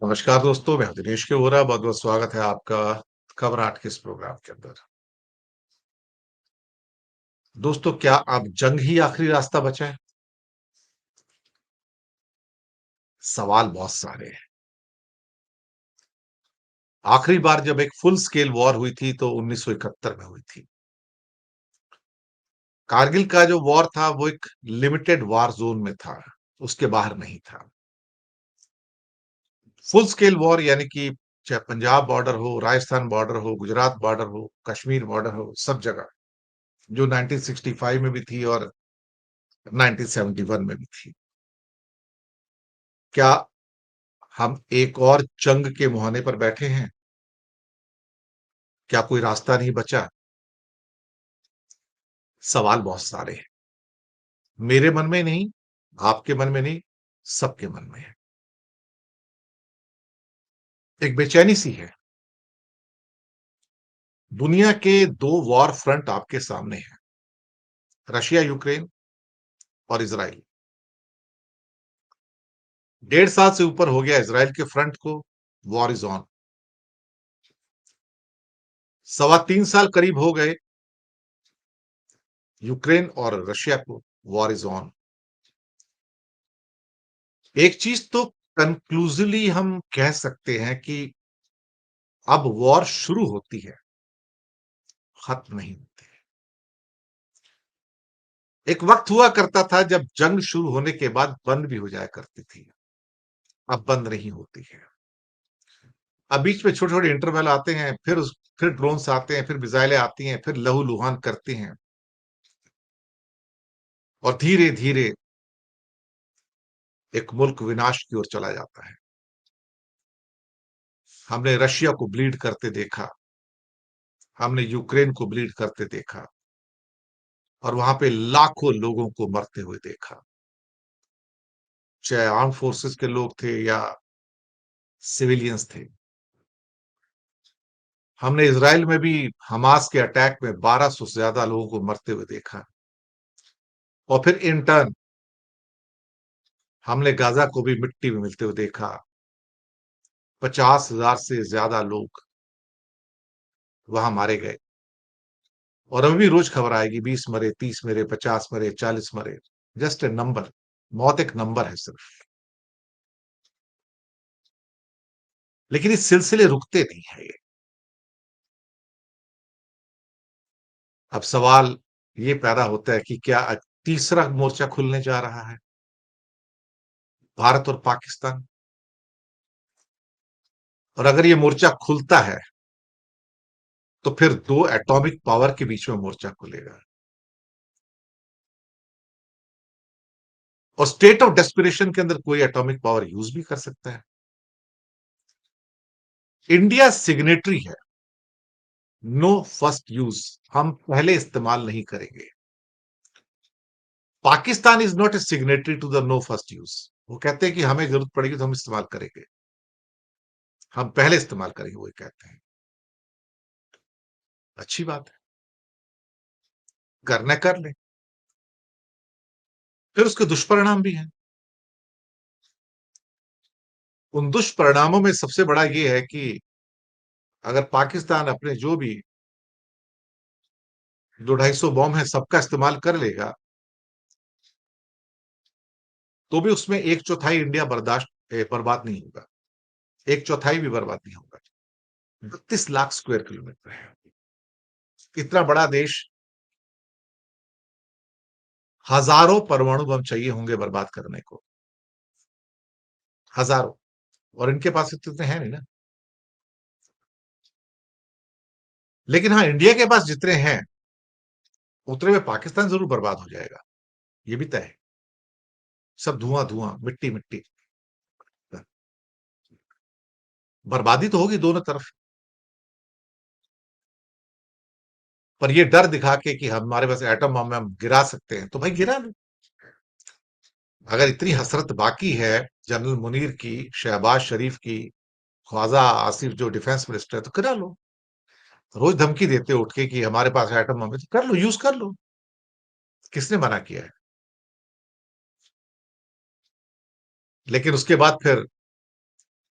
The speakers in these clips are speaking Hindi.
नमस्कार दोस्तों, मैं हूं दिनेश के वोरा। बहुत बहुत स्वागत है आपका खबराट के इस प्रोग्राम के अंदर। दोस्तों, क्या अब जंग ही आखिरी रास्ता बचा है? सवाल बहुत सारे हैं। आखिरी बार जब एक फुल स्केल वॉर हुई थी तो 1971 में हुई थी। कारगिल का जो वॉर था वो एक लिमिटेड वार जोन में था, उसके बाहर नहीं था। फुल स्केल वॉर यानी कि चाहे पंजाब बॉर्डर हो, राजस्थान बॉर्डर हो, गुजरात बॉर्डर हो, कश्मीर बॉर्डर हो, सब जगह, जो 1965 में भी थी और 1971 में भी थी। क्या हम एक और जंग के मुहाने पर बैठे हैं? क्या कोई रास्ता नहीं बचा? सवाल बहुत सारे हैं। मेरे मन में नहीं, आपके मन में नहीं, सबके मन में है। एक बेचैनी सी है। दुनिया के दो वॉर फ्रंट आपके सामने हैं, रशिया यूक्रेन और इसराइल। 1.5 साल से ऊपर हो गया इसराइल के फ्रंट को। War is on. 3.25 साल करीब हो गए यूक्रेन और रशिया को। War is on. एक चीज तो कंक्लूसिवली हम कह सकते हैं कि अब वॉर शुरू होती है, खत्म नहीं होती। एक वक्त हुआ करता था जब जंग शुरू होने के बाद बंद भी हो जाया करती थी। अब बंद नहीं होती है। अब बीच में छोटे छोटे इंटरवल आते हैं, फिर ड्रोन्स आते हैं, फिर मिसाइलें आती हैं, फिर लहूलुहान करती हैं, और धीरे धीरे एक मुल्क विनाश की ओर चला जाता है। हमने रशिया को ब्लीड करते देखा, हमने यूक्रेन को ब्लीड करते देखा, और वहां पे लाखों लोगों को मरते हुए देखा, चाहे आर्म फोर्सेस के लोग थे या सिविलियंस थे। हमने इसराइल में भी हमास के अटैक में 1200 से ज्यादा लोगों को मरते हुए देखा, और फिर इन टर्न हमने गाजा को भी मिट्टी में मिलते हुए देखा। 50,000 से ज्यादा लोग वहां मारे गए, और अभी भी रोज खबर आएगी 20 मरे, 30 मरे, 50 मरे, 40 मरे। Just a number. मौत एक नंबर है सिर्फ। लेकिन इस सिलसिले रुकते नहीं है ये। अब सवाल ये पैदा होता है कि क्या तीसरा मोर्चा खुलने जा रहा है, भारत और पाकिस्तान? और अगर ये मोर्चा खुलता है तो फिर दो एटॉमिक पावर के बीच में मोर्चा खुलेगा, और स्टेट ऑफ डेस्पिरेशन के अंदर कोई एटॉमिक पावर यूज भी कर सकता है। इंडिया सिग्नेटरी है नो फर्स्ट यूज, हम पहले इस्तेमाल नहीं करेंगे। Pakistan is not a signatory to the no first use. वो कहते हैं कि हमें जरूरत पड़ेगी तो हम इस्तेमाल करेंगे, हम पहले इस्तेमाल करेंगे, वो कहते हैं। अच्छी बात है, करना कर ले। फिर उसके दुष्परिणाम भी हैं। उन दुष्परिणामों में सबसे बड़ा ये है कि अगर पाकिस्तान अपने जो भी 200-250 बॉम्ब है सबका इस्तेमाल कर लेगा, तो भी उसमें एक चौथाई इंडिया बर्बाद नहीं होगा। एक चौथाई भी बर्बाद नहीं होगा। 32 लाख स्क्वायर किलोमीटर है, इतना बड़ा देश। हजारों परमाणु बम चाहिए होंगे बर्बाद करने को, हजारों। और इनके पास इतने हैं नहीं ना। लेकिन हाँ, इंडिया के पास जितने हैं उतने में पाकिस्तान जरूर बर्बाद हो जाएगा, ये भी तय है। सब धुआं धुआं, मिट्टी मिट्टी। बर्बादी तो होगी दोनों तरफ। पर ये डर दिखा के कि हमारे पास एटम बम में हम गिरा सकते हैं, तो भाई गिरा लो। अगर इतनी हसरत बाकी है जनरल मुनीर की, शहबाज शरीफ की, ख्वाजा आसिफ जो डिफेंस मिनिस्टर है, तो गिरा लो। रोज धमकी देते हो उठ के कि हमारे पास एटम बम है, तो कर लो, यूज कर लो। किसने मना किया है? लेकिन उसके बाद फिर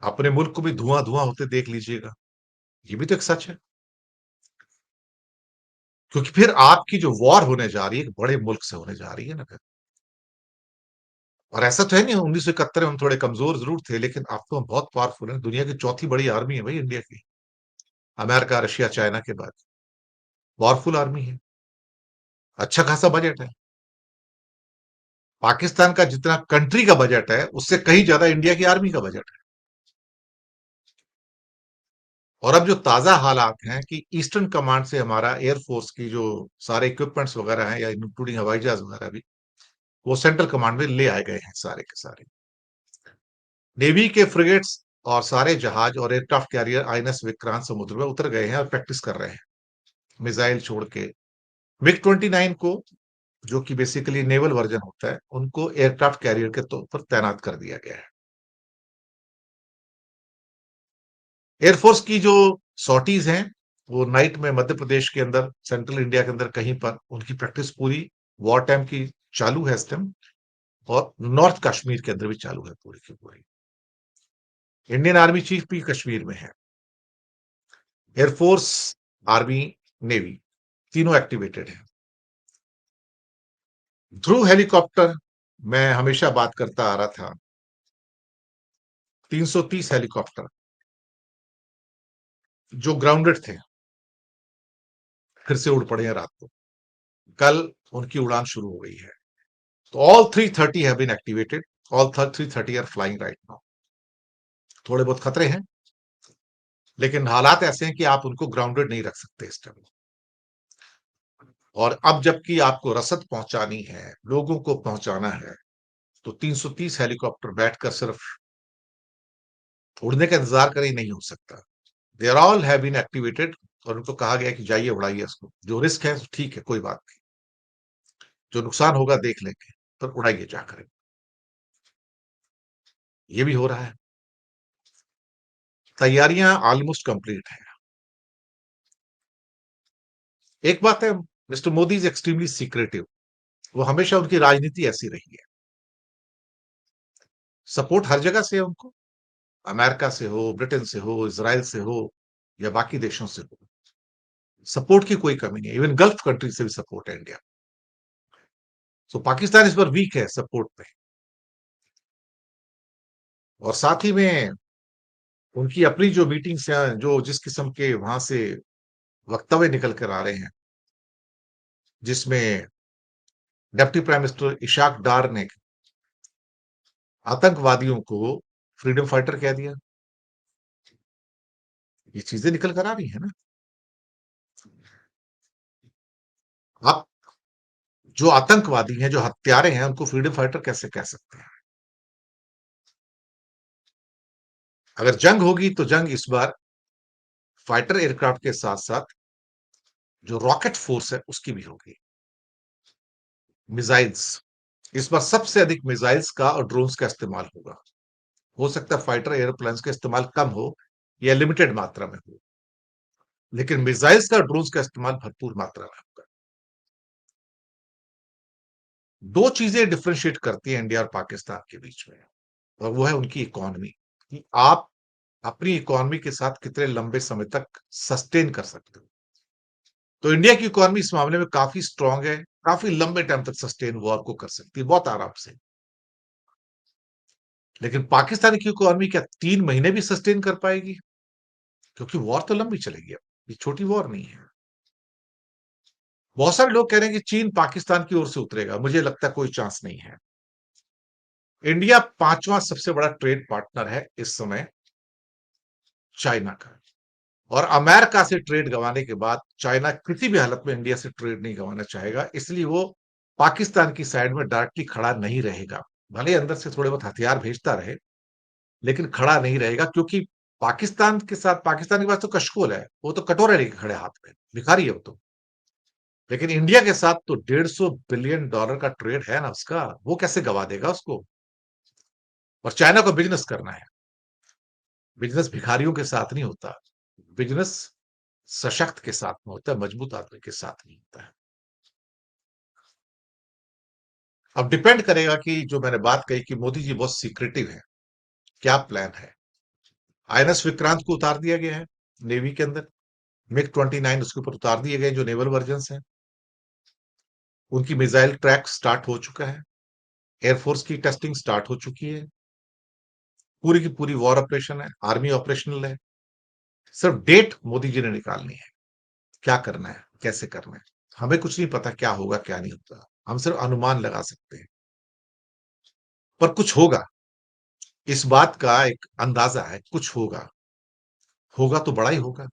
अपने मुल्क को भी धुआं-धुआं होते देख लीजिएगा। ये भी तो एक सच है। क्योंकि फिर आपकी जो वॉर होने जा रही है, एक बड़े मुल्क से होने जा रही है ना फिर। और ऐसा तो है नहीं 1971 में हम थोड़े कमज़ोर ज़रूर थे, लेकिन अब तो हम बहुत पावरफुल हैं। दुनिया की चौथी बड़ी आर्मी है भई इंडिया की। अमेरिका, रशिया, चाइना के बाद। पावरफुल आर्मी है। अच्छा खासा बजट है। पाकिस्तान का जितना कंट्री का बजट है, उससे कहीं ज़्यादा इंडिया की आर्मी का बजट है। और अब जो ताज़ा हालात हैं कि ईस्टर्न कमांड से हमारा एयर फोर्स की जो सारे इक्विपमेंट्स वगैरह हैं या इंक्लूडिंग हवाई जहाज़ वगैरह भी, वो सेंट्रल कमांड में ले आए गए हैं सारे के सारे। नेवी के फ्रिगेट्स और सारे जहाज और एयरक्राफ्ट कैरियर आईएनएस विक्रांत समुद्र में उतर गए हैं और प्रैक्टिस कर रहे हैं, मिसाइल छोड़ के। मिग 29 को, जो कि बेसिकली नेवल वर्जन होता है, उनको एयरक्राफ्ट कैरियर के तौर पर तैनात कर दिया गया है। एयरफोर्स की जो सॉर्टीज हैं, वो नाइट में मध्य प्रदेश के अंदर, सेंट्रल इंडिया के अंदर कहीं पर उनकी प्रैक्टिस पूरी वॉर टाइम की चालू है इस टाइम। और नॉर्थ कश्मीर के अंदर भी चालू है पूरी की पूरी। इंडियन आर्मी चीफ भी कश्मीर में है। एयरफोर्स, आर्मी, नेवी तीनों एक्टिवेटेड है। ध्रुव हेलीकॉप्टर, मैं हमेशा बात करता आ रहा था, 330 हेलीकॉप्टर जो ग्राउंडेड थे, फिर से उड़ पड़े हैं रात को। कल उनकी उड़ान शुरू हो गई है। तो all 330 have been activated. All 330 are flying right now. थोड़े बहुत खतरे हैं, लेकिन हालात ऐसे हैं कि आप उनको ग्राउंडेड नहीं रख सकते इस टाइम। और अब जबकि आपको रसद पहुंचानी है, लोगों को पहुंचाना है, तो 330 हेलीकॉप्टर बैठकर सिर्फ उड़ने का इंतजार करें, नहीं हो सकता। They are all have been activated. और उनको कहा गया कि जाइए उड़ाइए इसको, जो रिस्क है ठीक है, कोई बात नहीं, जो नुकसान होगा देख लेंगे, पर उड़ाइए जाकर। ये भी हो रहा है। तैयारियां ऑलमोस्ट कंप्लीट है। एक बात है, mister Modi is extremely secretive. वो हमेशा, उनकी राजनीति ऐसी रही है। सपोर्ट हर जगह से है उनको, अमेरिका से हो, ब्रिटेन से हो, इसराइल से हो, या बाकी देशों से हो। सपोर्ट की कोई कमी नहीं है। इवन गल्फ कंट्री से भी सपोर्ट है इंडिया। सो पाकिस्तान इस पर वीक है सपोर्ट में। और साथ ही में उनकी अपनी जो मीटिंग्स हैं, जो जिस किस्म के वहां से वक्तव्य निकल कर आ रहे हैं, जिसमें डिप्टी प्राइम मिनिस्टर इशाक डार ने आतंकवादियों को फ्रीडम फाइटर कह दिया। ये चीजें निकल कर आ रही है ना। आप, जो आतंकवादी हैं, जो हत्यारे हैं, उनको फ्रीडम फाइटर कैसे कह सकते हैं? अगर जंग होगी तो जंग इस बार फाइटर एयरक्राफ्ट के साथ साथ जो रॉकेट फोर्स है उसकी भी होगी। मिसाइल्स, इस बार सबसे अधिक मिसाइल्स का और ड्रोन्स का इस्तेमाल होगा। हो सकता है फाइटर एयरप्लेन्स का इस्तेमाल कम हो या लिमिटेड मात्रा में हो, लेकिन मिसाइल्स का, ड्रोन्स का इस्तेमाल भरपूर मात्रा में होगा। दो चीजें डिफरेंशिएट करती है इंडिया और पाकिस्तान के बीच में, और वो है उनकी इकोनॉमी, कि आप अपनी इकोनॉमी के साथ कितने लंबे समय तक सस्टेन कर सकते हो। तो इंडिया की इकोनॉमी इस मामले में काफी स्ट्रांग है, काफी लंबे टाइम तक सस्टेन वॉर को कर सकती है, बहुत आराम से। लेकिन पाकिस्तान की इकोनॉमी क्या 3 महीने भी सस्टेन कर पाएगी? क्योंकि वॉर तो लंबी चलेगी, अब ये छोटी वॉर नहीं है। बहुत सारे लोग कह रहे हैं कि चीन पाकिस्तान की ओर से उतरेगा, मुझे लगता है कोई चांस नहीं है। इंडिया पांचवां सबसे बड़ा ट्रेड पार्टनर है इस समय चाइना का। और अमेरिका से ट्रेड गंवाने के बाद चाइना किसी भी हालत में इंडिया से ट्रेड नहीं गंवाना चाहेगा, इसलिए वो पाकिस्तान की साइड में डायरेक्टली खड़ा नहीं रहेगा। भले अंदर से थोड़े बहुत हथियार भेजता रहे, लेकिन खड़ा नहीं रहेगा, क्योंकि पाकिस्तान के साथ, पाकिस्तान के पास तो कशकोल है, वो तो कटोरे लेके खड़े हाथ में, भिखारी है वो तो। लेकिन इंडिया के साथ तो $150 बिलियन का ट्रेड है ना उसका, वो कैसे गवा देगा उसको? और चाइना को बिजनेस करना है। बिजनेस भिखारियों के साथ नहीं होता, बिजनेस सशक्त के साथ में होता है, मजबूत आदमी के साथ नहीं होता है। अब डिपेंड करेगा कि जो मैंने बात कही कि मोदी जी बहुत सीक्रेटिव है, क्या प्लान है। आईएनएस विक्रांत को उतार दिया गया है नेवी के अंदर। मिग 29 उसके ऊपर उतार दिए गए जो नेवल वर्जन हैं। उनकी मिसाइल ट्रैक स्टार्ट हो चुका है। एयरफोर्स की टेस्टिंग स्टार्ट हो चुकी है। पूरी की पूरी वॉर ऑपरेशन है, आर्मी ऑपरेशनल है। सिर्फ डेट मोदी जी ने निकालनी है। क्या करना है, कैसे करना है, हमें कुछ नहीं पता क्या होगा क्या नहीं होगा। हम सिर्फ अनुमान लगा सकते हैं, पर कुछ होगा। इस बात का एक अंदाजा है, कुछ होगा। होगा तो बड़ा ही होगा।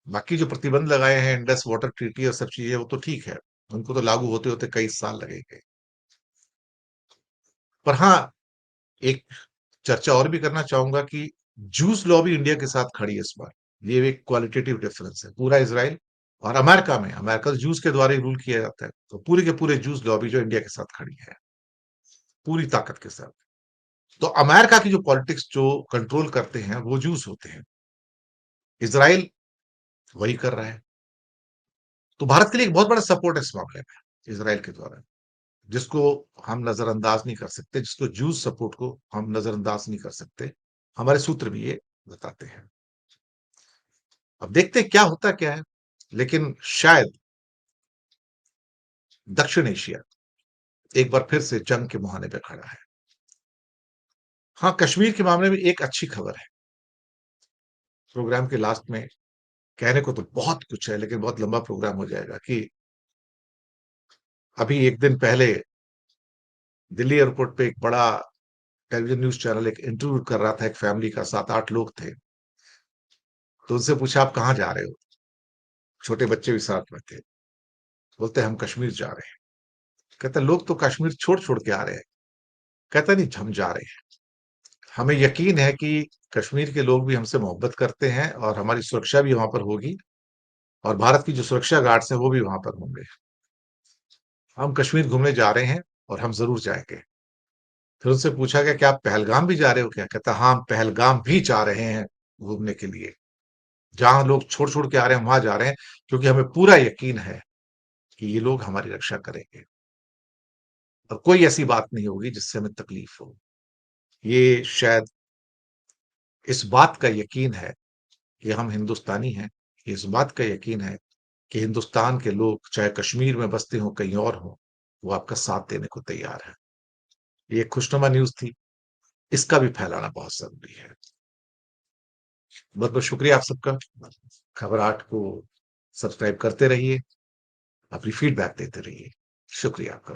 बाकी जो प्रतिबंध लगाए हैं, इंडस वाटर ट्रीटी और सब चीजें, वो तो ठीक है। उनको तो लागू होते होते कई साल लगेंगे। पर हाँ, एक चर्चा और भी करना चाहूंगा कि जूस लॉबी इंडिया के साथ खड़ी है इस बार। ये एक क्वालिटेटिव डिफरेंस है। पूरा इसराइल और अमेरिका में, अमेरिका तो जूस के द्वारा ही रूल किया जाता है, तो पूरे के पूरे जूस लॉबी जो इंडिया के साथ खड़ी है, पूरी ताकत के साथ। तो अमेरिका की जो पॉलिटिक्स जो कंट्रोल करते हैं वो जूस होते हैं। इसराइल वही कर रहा है। तो भारत के लिए एक बहुत बड़ा सपोर्ट है इस मामले में इसराइल के द्वारा, जिसको हम नजरअंदाज नहीं कर सकते, जिसको जूस सपोर्ट को हम नजरअंदाज नहीं कर सकते। हमारे सूत्र भी ये बताते हैं। अब देखते हैं क्या होता क्या है। लेकिन शायद दक्षिण एशिया एक बार फिर से जंग के मुहाने पे खड़ा है। हाँ, कश्मीर के मामले में एक अच्छी खबर है। प्रोग्राम के लास्ट में कहने को तो बहुत कुछ है, लेकिन बहुत लंबा प्रोग्राम हो जाएगा कि अभी एक दिन पहले दिल्ली एयरपोर्ट पे एक बड़ा टेलीविजन न्यूज चैनल एक इंटरव्यू कर रहा था एक फैमिली का, 7-8 लोग थे। तो उनसे पूछा आप कहाँ जा रहे हो, छोटे बच्चे भी साथ में थे। बोलते हम कश्मीर जा रहे हैं। कहता लोग तो कश्मीर छोड़ छोड़ के आ रहे हैं। कहता नहीं, हम जा रहे हैं। हमें यकीन है कि कश्मीर के लोग भी हमसे मोहब्बत करते हैं और हमारी सुरक्षा भी वहां पर होगी, और भारत की जो सुरक्षा गार्ड्स हैं वो भी वहां पर होंगे। हम कश्मीर घूमने जा रहे हैं और हम जरूर जाएंगे। फिर उनसे पूछा गया कि आप पहलगाम भी जा रहे हो क्या। कहता हाँ, हम पहलगाम भी जा रहे हैं घूमने के लिए। जहां लोग छोड़ छोड़ के आ रहे हैं वहां जा रहे हैं, क्योंकि हमें पूरा यकीन है कि ये लोग हमारी रक्षा करेंगे और कोई ऐसी बात नहीं होगी जिससे हमें तकलीफ हो। ये शायद इस बात का यकीन है कि हम हिंदुस्तानी हैं। इस बात का यकीन है कि हिंदुस्तान के लोग चाहे कश्मीर में बसते हो कहीं और हो, वो आपका साथ देने को तैयार है। ये खुशनुमा न्यूज थी, इसका भी फैलाना बहुत जरूरी है। बहुत बहुत शुक्रिया आप सबका। खबर 8 को सब्सक्राइब करते रहिए, अपनी फीडबैक देते रहिए। शुक्रिया आपका।